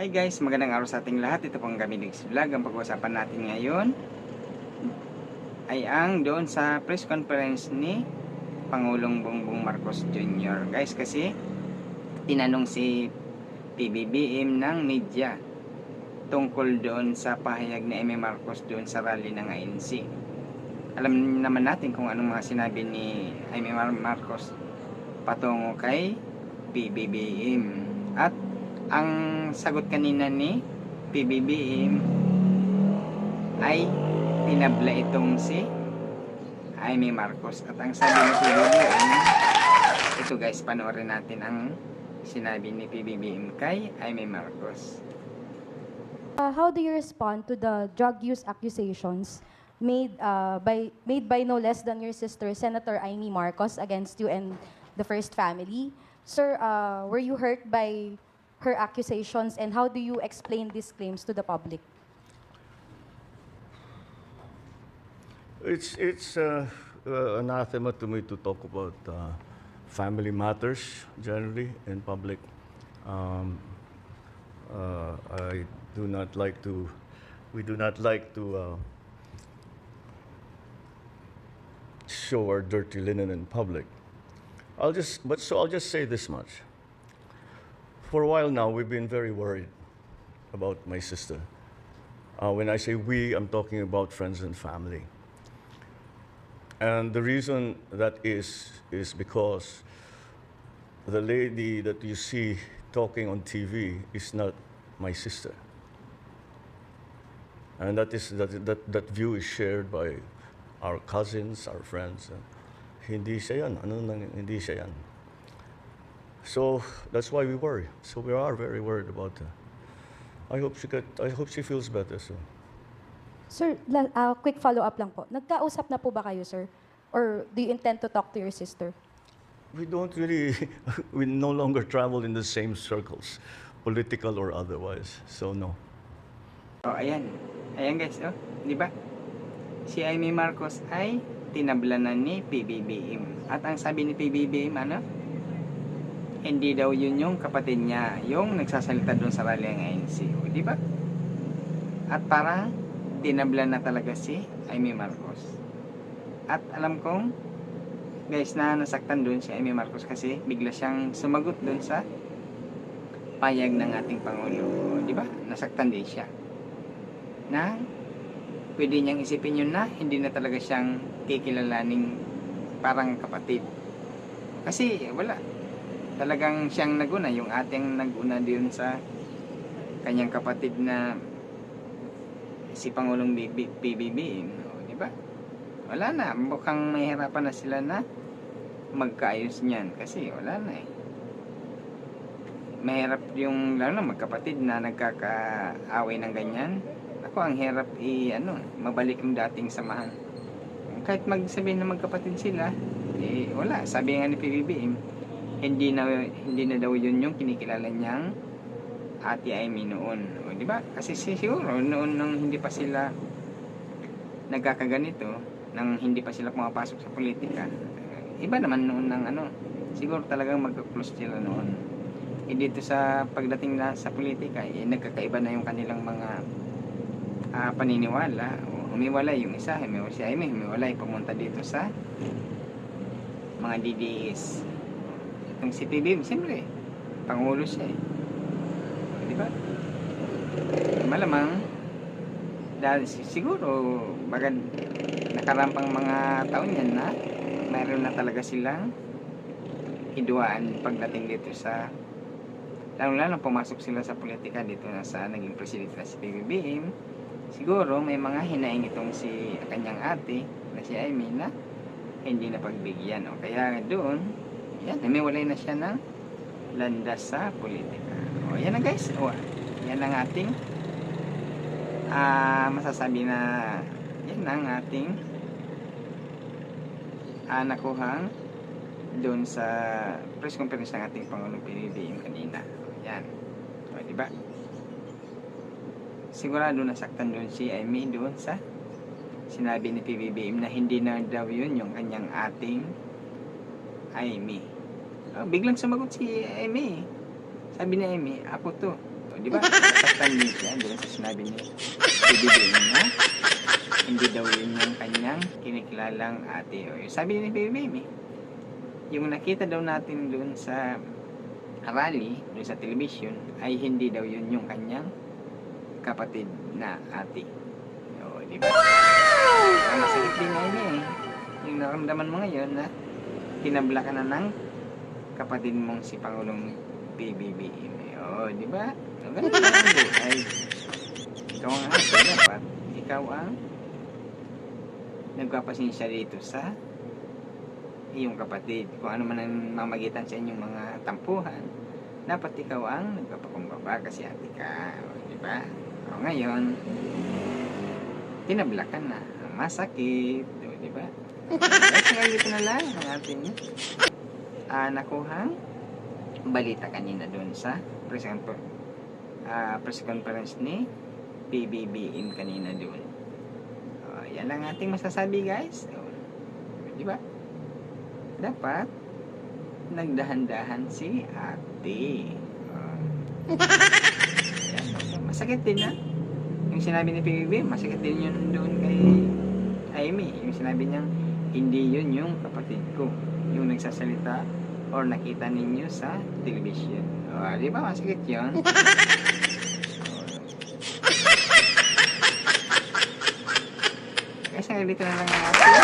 Hi guys, magandang araw sa ating lahat. Ito pong Gamilix Vlog. Ang pag-uusapan natin ngayon ay ang doon sa press conference ni Pangulong Bongbong Marcos Jr. Guys, kasi tinanong si PBBM ng media tungkol doon sa pahayag ni Amy Marcos doon sa rally ng ANC. Alam naman natin kung anong mga sinabi ni Amy Marcos patungo kay PBBM. At ang sagot kanina ni PBBM ay tinabla itong si Amy Marcos. At ang sabi ni PBBM, ito guys, panoorin natin ang sinabi ni PBBM kay Amy Marcos. How do you respond to the drug use accusations made by no less than your sister, Senator Amy Marcos, against you and the First Family? Sir, were you hurt by her accusations, and how do you explain these claims to the public? It's anathema to me to talk about family matters generally in public. I do not like to. We do not like to show our dirty linen in public. I'll just say this much. For a while now, we've been very worried about my sister. When I say we, I'm talking about friends and family. And the reason that is because the lady that you see talking on TV is not my sister. And that view is shared by our cousins, our friends. Hindi siya yan. Hindi siya yan. So that's why we worry. So we are very worried about her. I hope she feels better soon. Sir, quick follow-up lang po. Nagkausap na po ba kayo, sir? Or do you intend to talk to your sister? We don't really, we no longer travel in the same circles, political or otherwise. So no. Oh, ayan. Ayan guys, oh. Di ba? Si Amy Marcos ay tinablanan ni PBBM. At ang sabi ni PBBM, ano? Hindi daw yun yung kapatid niya, yung nagsasalita doon sa rally ng ANC. O, di ba? At parang tinablan na talaga si Amy Marcos. At alam kong, guys, na nasaktan doon si Amy Marcos kasi bigla siyang sumagot doon sa payag ng ating Pangulo. Di ba? Nasaktan din siya. Na pwede niyang isipin yun na hindi na talaga siyang kikilalaning parang kapatid. Kasi wala. Talagang siyang naguna, yung ating naguna din sa kanyang kapatid na si Pangulong PBBM, di ba? Wala na, mukhang mahirapan na sila na magkaayos niyan kasi wala na eh. Mahirap yung lalo na magkapatid na nagkakaaway ng ganyan. Ako ang hirap mabalik yung dating samahan. Kahit magsabihin na magkapatid sila, eh wala, sabi nga ni PBBM, hindi na daw yun yung kinikilala niyang Ate Amy noon. O, di ba? Kasi siguro noon nang hindi pa sila nagkakaganito, nang hindi pa sila pumapasok sa politika, iba naman noon ng siguro talagang magka-close sila noon. Dito sa pagdating na sa politika, nagkakaiba na yung kanilang mga paniniwala. Humiwalay yung isa, si Amy, humiwalay pumunta dito sa mga DDS. Ang si PBBM, siyempre, Pangulo siya eh. Di ba? Malamang, dahil siguro, baga nakarampang mga taon yan na, mayroon na talaga silang hiduaan pagdating dito sa, lalo pumasok sila sa politika dito na sa naging presidente na si PBBM. Siguro, may mga hinaing itong si kanyang ate, na si Amy, na hindi na pagbigyan. O kaya doon, yan, namiwalay na siya ng landas sa politika. O, yan na guys. O, yan ang ating masasabi na yan ang ating nakuhang doon sa press conference ng ating Pangulong PBBM kanina. O, yan. O, diba? Sigurado nasaktan doon si Amy doon sa sinabi ni PBBM na hindi na daw yun yung kanyang ating Amy. Biglang sumagot si Amy. Sabi ni Amy, ako to. Di ba? Nasaktan din siya doon sa sinabi ni PBBM na hindi daw yun yung kanyang kinikilalang ate. O, sabi ni PBBM yung nakita daw natin doon sa rally, doon sa television, ay hindi daw yun yung kanyang kapatid na ate. O, di ba? Wow! Masakit din na yun yung naramdaman mo ngayon na tinabla ka na ng kapatid mong si Pangulong PBBM. O, di ba? O, ganun lang ang buhay. Ikaw ang ate, dapat ikaw ang nagpapasensya dito sa iyong kapatid. Kung ano man ang mamagitan sa inyong mga tampuhan, dapat ikaw ang nagpapakumbaba kasi ate ka. O, di ba? O, ngayon, tinabla ka na. Masakit. O, di ba? Kaya ito na lang ang ating nakuhang balita kanina doon sa press conference ni PBBM kanina doon. Yan ang ating masasabi, guys. O, di ba? Dapat nagdahan-dahan si ate. Yan, masakit din na. Yung sinabi ni PBB, masakit din yun doon kay Amy. Yung sinabi niyang, hindi yun yung kapatid ko. Yung nagsasalita or nakita ninyo sa television. Di ba? Masakit yun. Guys, dito na lang ang ating